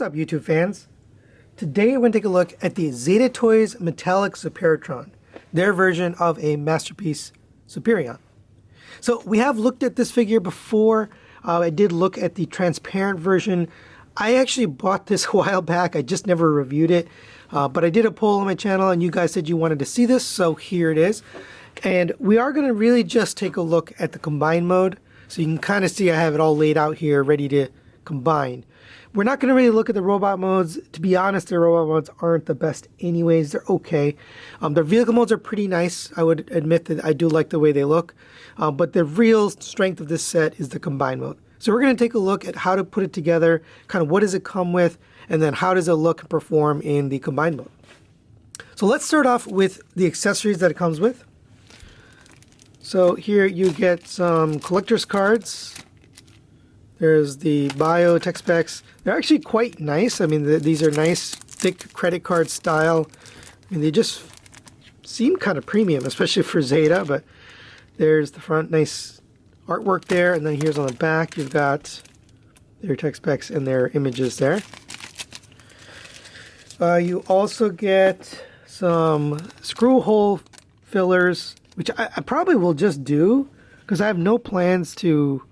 up, YouTube fans? Today we're going to take a look at the Zeta Toys Metallic Superitron, their version of a masterpiece Superion. So we have looked at this figure before. I did look at the transparent version. I actually bought this a while back. I just never reviewed it. But I did a poll on my channel and you guys said you wanted to see this, so here it is. And we are going to really just take a look at the combine mode. So you can kind of see I have it all laid out here, ready to combine. We're not going to really look at the robot modes. To be honest, the robot modes aren't the best anyways. They're okay. Their vehicle modes are pretty nice. I would admit that I do like the way they look. But the real strength of this set is the combine mode. So we're going to take a look at how to put it together, kind of what does it come with, and then how does it look and perform in the combine mode. So let's start off with the accessories that it comes with. So here you get some collector's cards. There's the bio tech specs. They're actually quite nice. I mean, these are nice, thick credit card style. I mean, they just seem kind of premium, especially for Zeta, but there's the front, nice artwork there. And then here's on the back, you've got their tech specs and their images there. You also get some screw hole fillers, which I probably will just do because I have no plans to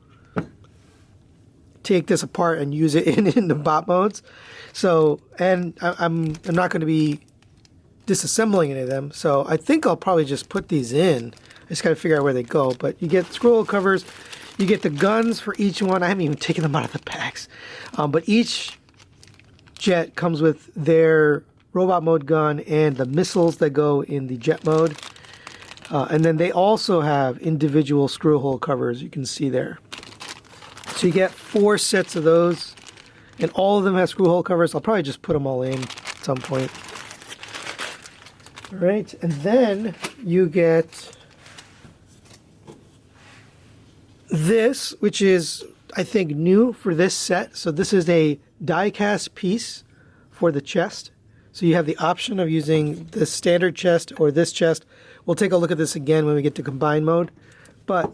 take this apart and use it in the bot modes. So, and I'm not going to be disassembling any of them. So I think I'll probably just put these in. I just got to figure out where they go. But you get scroll covers. You get the guns for each one. I haven't even taken them out of the packs. But each jet comes with their robot mode gun and the missiles that go in the jet mode. And then they also have individual screw hole covers, you can see there. So you get 4 sets of those, and all of them have screw hole covers. I'll probably just put them all in at some point. All right, and then you get this, which is, I think, new for this set. So this is a die-cast piece for the chest. So you have the option of using the standard chest or this chest. We'll take a look at this again when we get to combine mode. But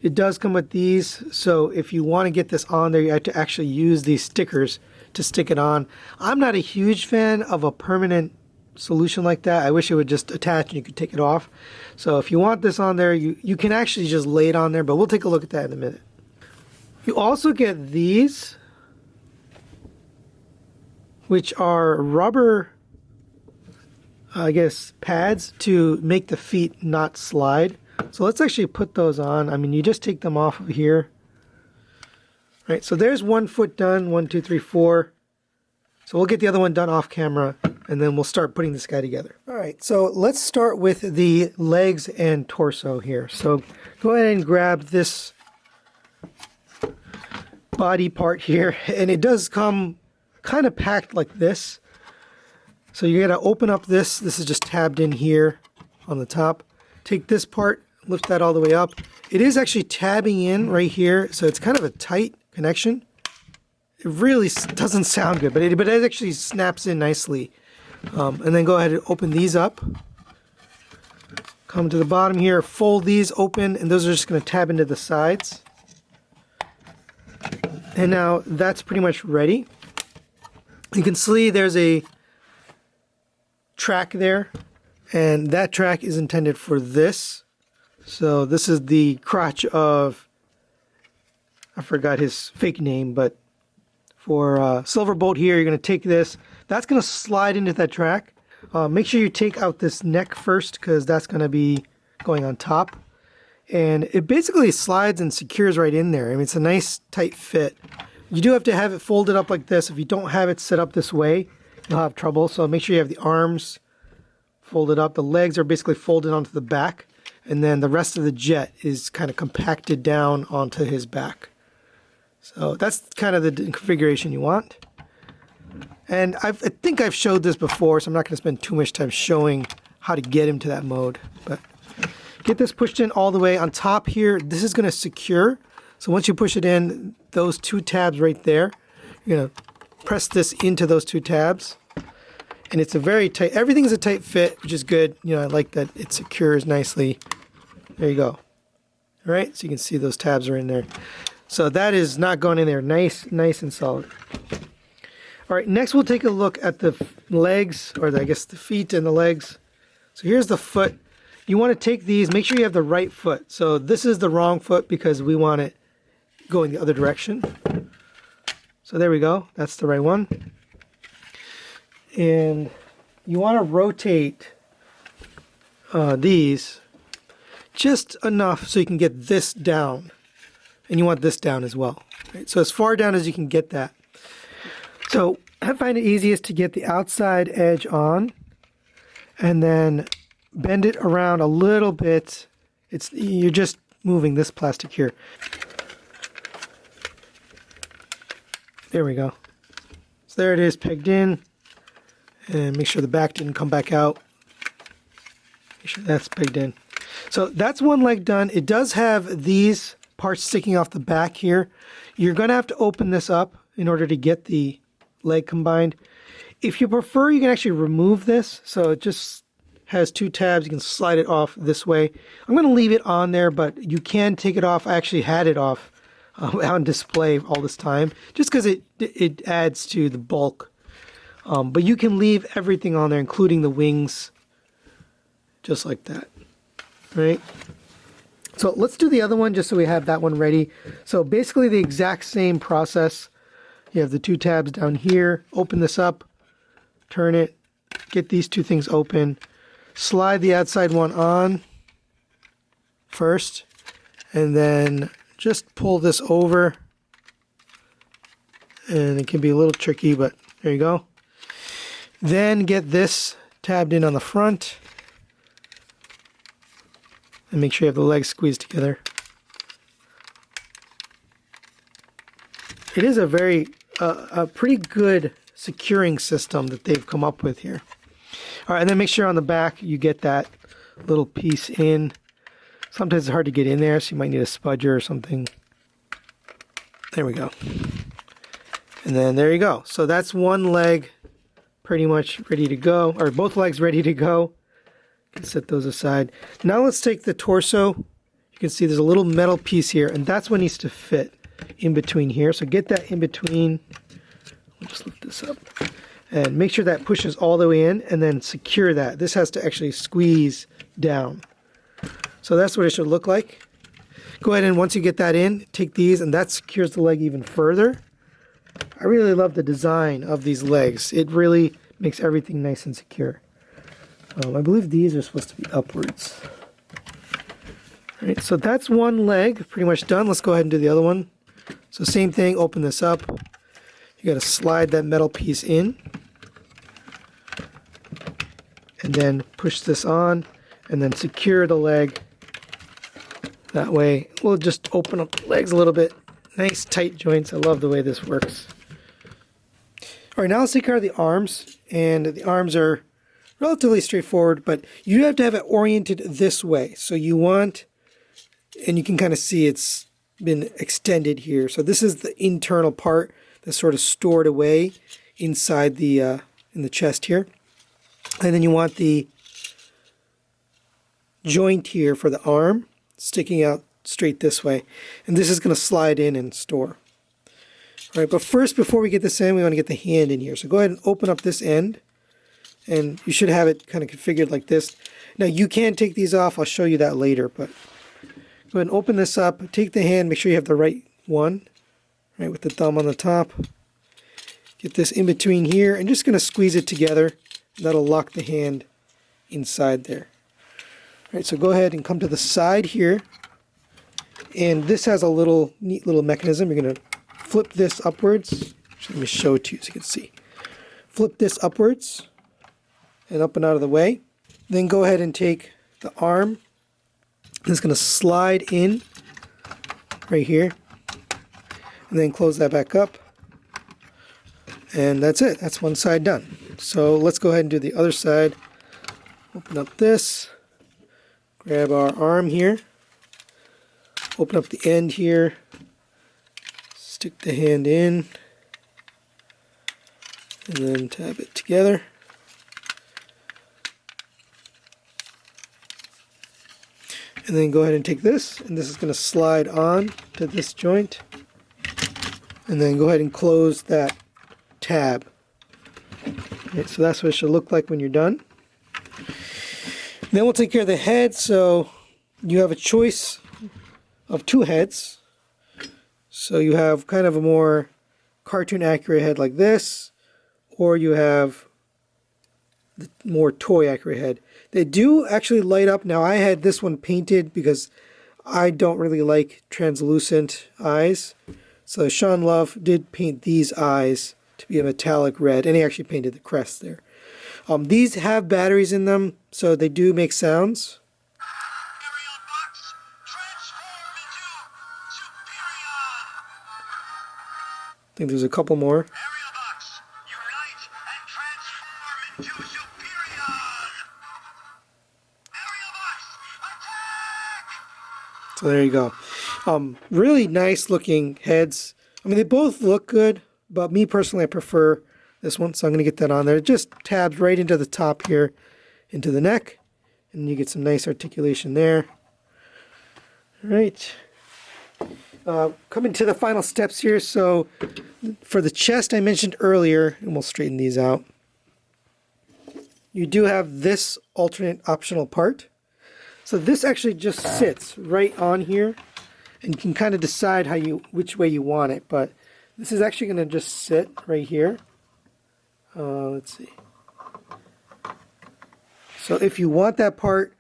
it does come with these, so if you want to get this on there, you have to actually use these stickers to stick it on. I'm not a huge fan of a permanent solution like that. I wish it would just attach and you could take it off. So if you want this on there, you can actually just lay it on there, but we'll take a look at that in a minute. You also get these, which are rubber, I guess, pads to make the feet not slide. So let's actually put those on. I mean, you just take them off of here. All right, so there's one foot done, 1, 2, 3, 4. So we'll get the other one done off camera, and then we'll start putting this guy together. All right, so let's start with the legs and torso here. So go ahead and grab this body part here, and it does come kind of packed like this. So you gotta open up this. This is just tabbed in here on the top. Take this part, lift that all the way up. It is actually tabbing in right here, so it's kind of a tight connection. It really doesn't sound good, but it actually snaps in nicely. And then go ahead and open these up. Come to the bottom here, fold these open, and those are just going to tab into the sides. And now that's pretty much ready. You can see there's a track there, and that track is intended for this. So this is the crotch of, I forgot his fake name, but for Silverbolt here, you're going to take this. That's going to slide into that track. Make sure you take out this neck first, because that's going to be going on top. And it basically slides and secures right in there. I mean, it's a nice tight fit. You do have to have it folded up like this. If you don't have it set up this way, you'll have trouble. So make sure you have the arms folded up. The legs are basically folded onto the back. And then the rest of the jet is kind of compacted down onto his back. So that's kind of the configuration you want. And I think I've showed this before, so I'm not going to spend too much time showing how to get him to that mode. But get this pushed in all the way. On top here, this is going to secure. So once you push it in, those 2 tabs right there, you're going to press this into those 2 tabs. And it's a very tight, everything's a tight fit, which is good. You know, I like that it secures nicely. There you go. All right, so you can see those tabs are in there. So that is not going in there. Nice and solid. All right, next we'll take a look at the legs, or I guess the feet and the legs. So here's the foot. You want to take these, make sure you have the right foot. So this is the wrong foot because we want it going the other direction. So there we go, that's the right one. And you want to rotate these just enough so you can get this down. And you want this down as well. Right? So as far down as you can get that. So I find it easiest to get the outside edge on and then bend it around a little bit. You're just moving this plastic here. There we go. So there it is, pegged in. And make sure the back didn't come back out. Make sure that's pegged in. So that's one leg done. It does have these parts sticking off the back here. You're going to have to open this up in order to get the leg combined. If you prefer, you can actually remove this. So it just has two tabs. You can slide it off this way. I'm going to leave it on there, but you can take it off. I actually had it off on display all this time just because it adds to the bulk. But you can leave everything on there, including the wings, just like that. Right? So let's do the other one just so we have that one ready. So basically the exact same process. You have the two tabs down here. Open this up, turn it, get these two things open, slide the outside one on first, and then just pull this over. And it can be a little tricky, but there you go. Then get this tabbed in on the front. And make sure you have the legs squeezed together. It is a pretty good securing system that they've come up with here. All right, and then make sure on the back you get that little piece in. Sometimes it's hard to get in there, so you might need a spudger or something. There we go. And then there you go. So that's one leg pretty much ready to go, or both legs ready to go. You can set those aside. Now let's take the torso. You can see there's a little metal piece here, and that's what needs to fit in between here. So get that in between. We'll just lift this up. And make sure that pushes all the way in, and then secure that. This has to actually squeeze down. So that's what it should look like. Go ahead and once you get that in, take these, and that secures the leg even further. I really love the design of these legs. It really makes everything nice and secure. I believe these are supposed to be upwards. All right, so that's one leg pretty much done. Let's go ahead and do the other one. So same thing, open this up. You got to slide that metal piece in. And then push this on and then secure the leg. That way, we'll just open up the legs a little bit. Nice tight joints. I love the way this works. All right, now let's take care of the arms. And the arms are relatively straightforward, but you have to have it oriented this way. So you want, and you can kind of see it's been extended here. So this is the internal part that's sort of stored away inside the in the chest here. And then you want the joint here for the arm sticking out straight this way. And this is going to slide in and store. All right, but first, before we get this in, we want to get the hand in here. So go ahead and open up this end. And you should have it kind of configured like this. Now you can take these off. I'll show you that later. But go ahead and open this up. Take the hand. Make sure you have the right one. Right, with the thumb on the top. Get this in between here. And just going to squeeze it together. That'll lock the hand inside there. All right, so go ahead and come to the side here. And this has a neat little mechanism. You're going to flip this upwards. Let me show it to you so you can see. Flip this upwards. And up and out of the way. Then go ahead and take the arm. It's going to slide in right here. And then close that back up. And that's it. That's one side done. So let's go ahead and do the other side. Open up this. Grab our arm here. Open up the end here. Stick the hand in. And then tab it together. And then go ahead and take this, and this is going to slide on to this joint. And then go ahead and close that tab Okay, so that's what it should look like when you're done. Then we'll take care of the head. So you have a choice of 2 heads. So you have kind of a more cartoon accurate head like this, or you have the more toy accurate head. They do actually light up. Now I had this one painted because I don't really like translucent eyes. So Sean Love did paint these eyes to be a metallic red, and he actually painted the crest there. These have batteries in them, so they do make sounds. I think there's a couple more. So there you go. Really nice looking heads. I mean, they both look good, but me personally, I prefer this one, so I'm going to get that on there. It just tabs right into the top here, into the neck, and you get some nice articulation there. All right. Coming to the final steps here. So for the chest I mentioned earlier, and we'll straighten these out, you do have this alternate optional part. So this actually just sits right on here, and you can kind of decide which way you want it, but this is actually going to just sit right here. Let's see. So if you want that part,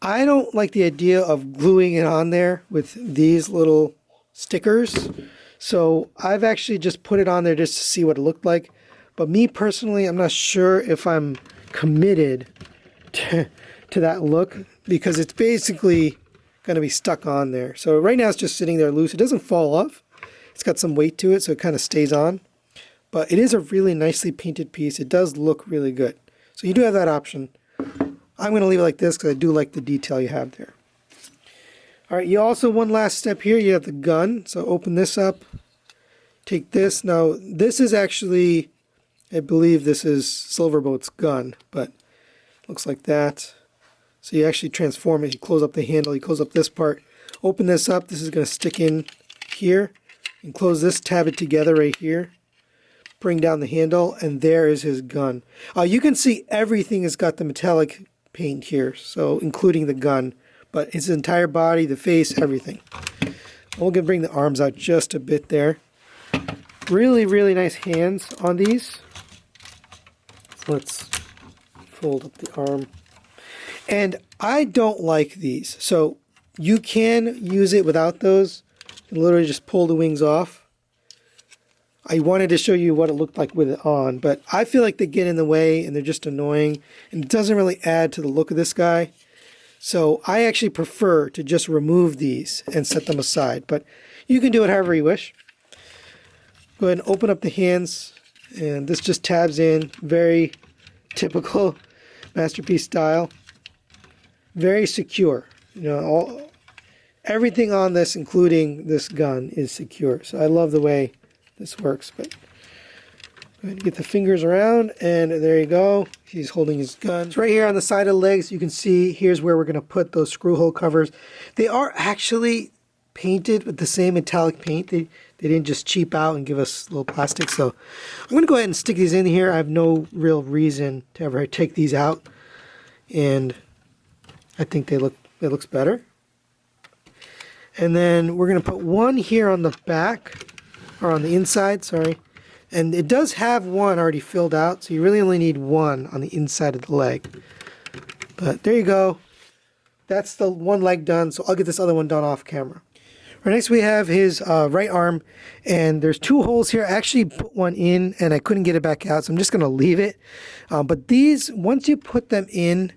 I don't like the idea of gluing it on there with these little stickers. So I've actually just put it on there just to see what it looked like. But me personally, I'm not sure if I'm committed to that look, because it's basically going to be stuck on there. So right now it's just sitting there loose. It doesn't fall off. It's got some weight to it, so it kind of stays on. But it is a really nicely painted piece. It does look really good. So you do have that option. I'm going to leave it like this because I do like the detail you have there. All right, you also, one last step here, you have the gun. So open this up, take this. Now, this is actually, I believe this is Silverboat's gun, but looks like that. So you actually transform it. You close up the handle, you close up this part. Open this up, this is going to stick in here. And close this, tab it together right here. Bring down the handle, and there is his gun. You can see everything has got the metallic paint here, so including the gun, but his entire body, the face, everything. We're going to bring the arms out just a bit there. Really, really nice hands on these. So let's fold up the arm. And I don't like these, so you can use it without those. You can literally just pull the wings off. I wanted to show you what it looked like with it on, but I feel like they get in the way and they're just annoying, and it doesn't really add to the look of this guy. So I actually prefer to just remove these and set them aside, but you can do it however you wish. Go ahead and open up the hands, and this just tabs in. Very typical Masterpiece style. Very secure. You know, everything on this, including this gun, is secure. So I love the way this works. But go ahead and get the fingers around, and there you go. He's holding his gun. So right here on the side of the legs, you can see here's where we're going to put those screw hole covers. They are actually painted with the same metallic paint. They didn't just cheap out and give us little plastic. So I'm going to go ahead and stick these in here. I have no real reason to ever take these out, and I think it looks better. And then we're going to put one here on the back, or on the inside, sorry. And it does have one already filled out, so you really only need one on the inside of the leg. But there you go. That's the one leg done, so I'll get this other one done off camera. Right, next we have his right arm, and there's 2 holes here. I actually put one in, and I couldn't get it back out, so I'm just going to leave it. But these, once you put them in,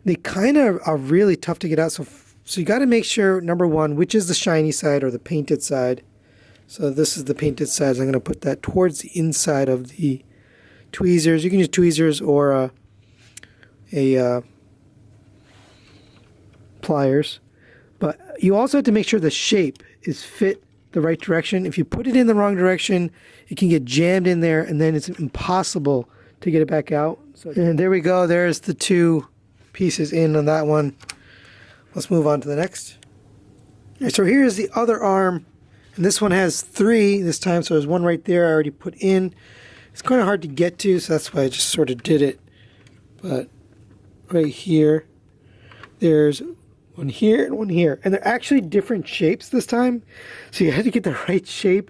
they kind of are really tough to get out. So you got to make sure, number one, which is the shiny side or the painted side. So this is the painted side. So I'm going to put that towards the inside of the tweezers. You can use tweezers or pliers. But you also have to make sure the shape is fit the right direction. If you put it in the wrong direction, it can get jammed in there, and then it's impossible to get it back out. And there we go. There's the 2 pieces in on that one. Let's move on to the next. All right, so here's the other arm. And this one has 3 this time, so there's one right there I already put in. It's kind of hard to get to, so that's why I just sort of did it. But right here, there's one here and one here. And they're actually different shapes this time. So you had to get the right shape.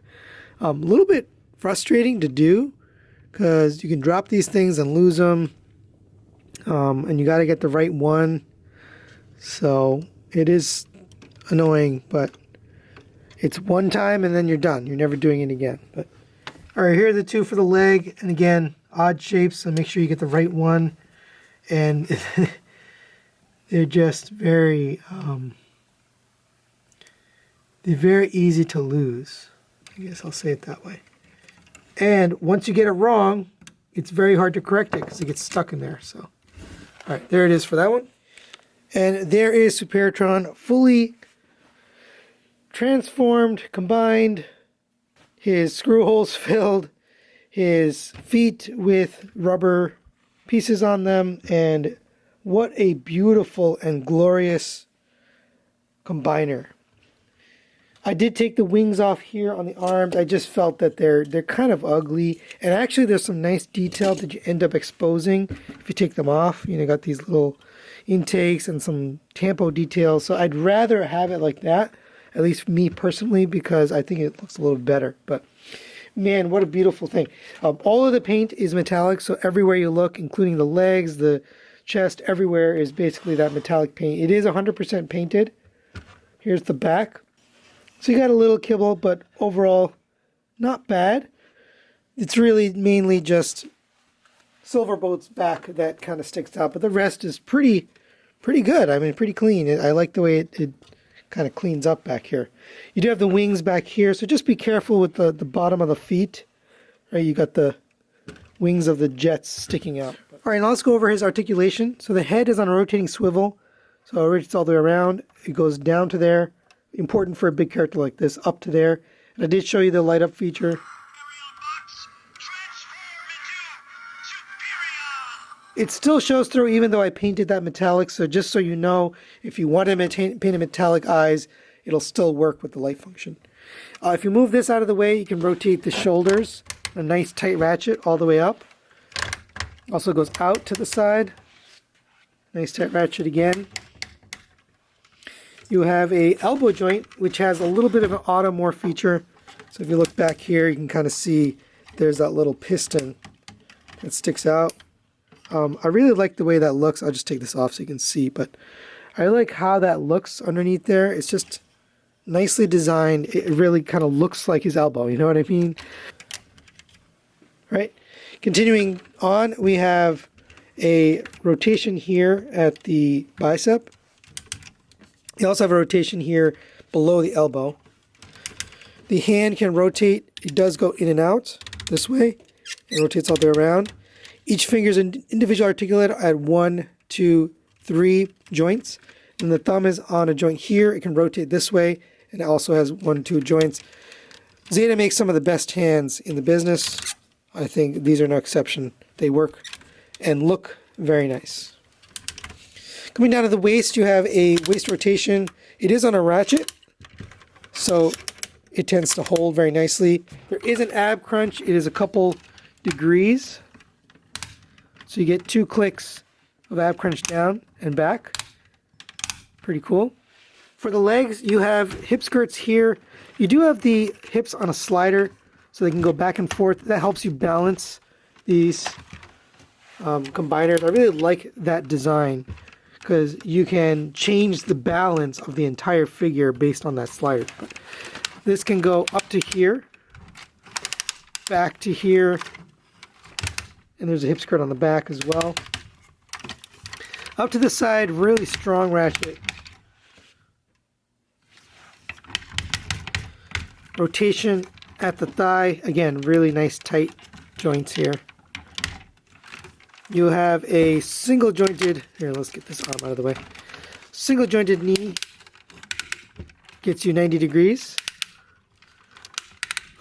A little bit frustrating to do because you can drop these things and lose them. And you got to get the right one. So it is annoying, but it's one time and then you're done. You're never doing it again. But all right, here are the two for the leg. And again, odd shapes, so make sure you get the right one. And they're just very, they're very easy to lose. I guess I'll say it that way. And once you get it wrong, it's very hard to correct it because it gets stuck in there. So, all right, there it is for that one. And there is Superitron fully transformed, combined, his screw holes filled, his feet with rubber pieces on them, and what a beautiful and glorious combiner. I did take the wings off here on the arms. I just felt that they're kind of ugly, and actually there's some nice detail that you end up exposing if you take them off. You know, got these little intakes and some tampo details, so I'd rather have it like that, at least me personally, because I think it looks a little better. But man, what a beautiful thing. All of the paint is metallic, so everywhere you look, including the legs, the chest, everywhere is basically that metallic paint. It is 100% painted. Here's the back. So you got a little kibble, but overall, not bad. It's really mainly just Silverboat's back that kind of sticks out, but the rest is pretty good. I mean, pretty clean. I like the way it kind of cleans up back here. You do have the wings back here, so just be careful with the bottom of the feet. Right, you got the wings of the jets sticking out. All right, now let's go over his articulation. So the head is on a rotating swivel, so it rotates all the way around. It goes down to there. Important for a big character like this, up to there. And I did show you the light up feature. It still shows through even though I painted that metallic, so just so you know, if you want to paint a metallic eyes, it'll still work with the light function. If you move this out of the way, you can rotate the shoulders, a nice tight ratchet all the way up. Also goes out to the side, nice tight ratchet again. You have a elbow joint, which has a little bit of an automorph feature. So if you look back here, you can kind of see there's that little piston that sticks out. I really like the way that looks. I'll just take this off so you can see, but I like how that looks underneath there. It's just nicely designed. It really kind of looks like his elbow, you know what I mean? Right. Continuing on, we have a rotation here at the bicep. You also have a rotation here below the elbow. The hand can rotate. It does go in and out this way. It rotates all the way around. Each finger is an individual articulator at 1, 2, 3 joints. And the thumb is on a joint here. It can rotate this way. And it also has 1, 2 joints. Zeta makes some of the best hands in the business. I think these are no exception. They work and look very nice. Coming down to the waist, you have a waist rotation. It is on a ratchet, so it tends to hold very nicely. There is an ab crunch. It is a couple degrees. So you get 2 clicks of ab crunch down and back. Pretty cool. For the legs, you have hip skirts here. You do have the hips on a slider, so they can go back and forth. That helps you balance these combiners. I really like that design, because you can change the balance of the entire figure based on that slider. But this can go up to here, back to here, and there's a hip skirt on the back as well. Up to the side, really strong ratchet. Rotation at the thigh, again, really nice tight joints here. You have a single jointed, here, let's get this arm out of the way. Single jointed knee gets you 90 degrees.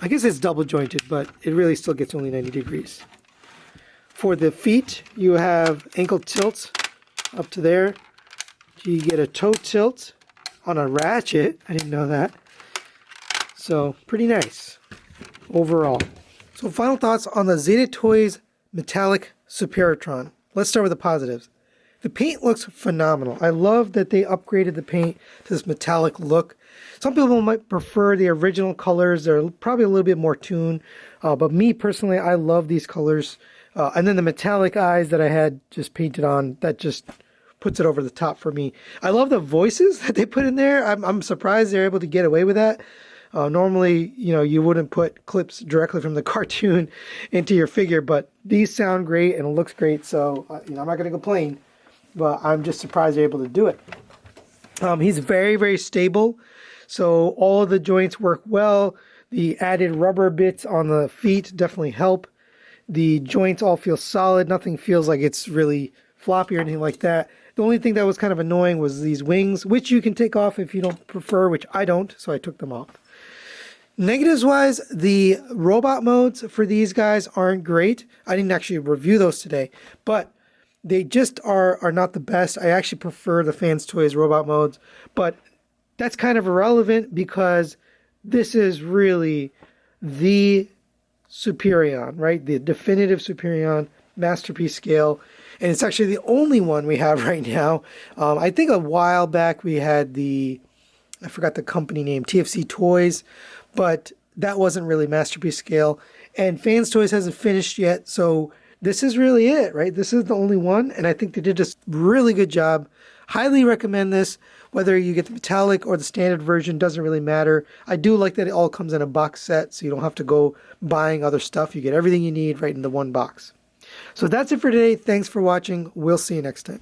I guess it's double jointed, but it really still gets only 90 degrees. For the feet, you have ankle tilt up to there. You get a toe tilt on a ratchet. I didn't know that. So pretty nice overall. So final thoughts on the Zeta Toys Metallic Superitron. Let's start with the positives. The paint looks phenomenal. I love that they upgraded the paint to this metallic look. Some people might prefer the original colors. They're probably a little bit more tuned. But me personally, I love these colors. And then the metallic eyes that I had just painted on, that just puts it over the top for me. I love the voices that they put in there. I'm surprised they're able to get away with that. Normally, you wouldn't put clips directly from the cartoon into your figure, but these sound great and it looks great. So, I'm not going to complain. But I'm just surprised they're able to do it. He's very, very stable. So all of the joints work well. The added rubber bits on the feet definitely help. The joints all feel solid. Nothing feels like it's really floppy or anything like that. The only thing that was kind of annoying was these wings, which you can take off if you don't prefer, which I don't, so I took them off. Negatives-wise, the robot modes for these guys aren't great. I didn't actually review those today, but they just are not the best. I actually prefer the Fans Toys robot modes, but that's kind of irrelevant because this is really the Superion, right? The definitive Superion masterpiece scale. And it's actually the only one we have right now. I think a while back we had I forgot the company name, TFC Toys, but that wasn't really masterpiece scale. And Fans Toys hasn't finished yet, so this is really it, right? This is the only one, and I think they did a really good job. Highly recommend this. Whether you get the metallic or the standard version, doesn't really matter. I do like that it all comes in a box set, so you don't have to go buying other stuff. You get everything you need right in the one box. So that's it for today. Thanks for watching. We'll see you next time.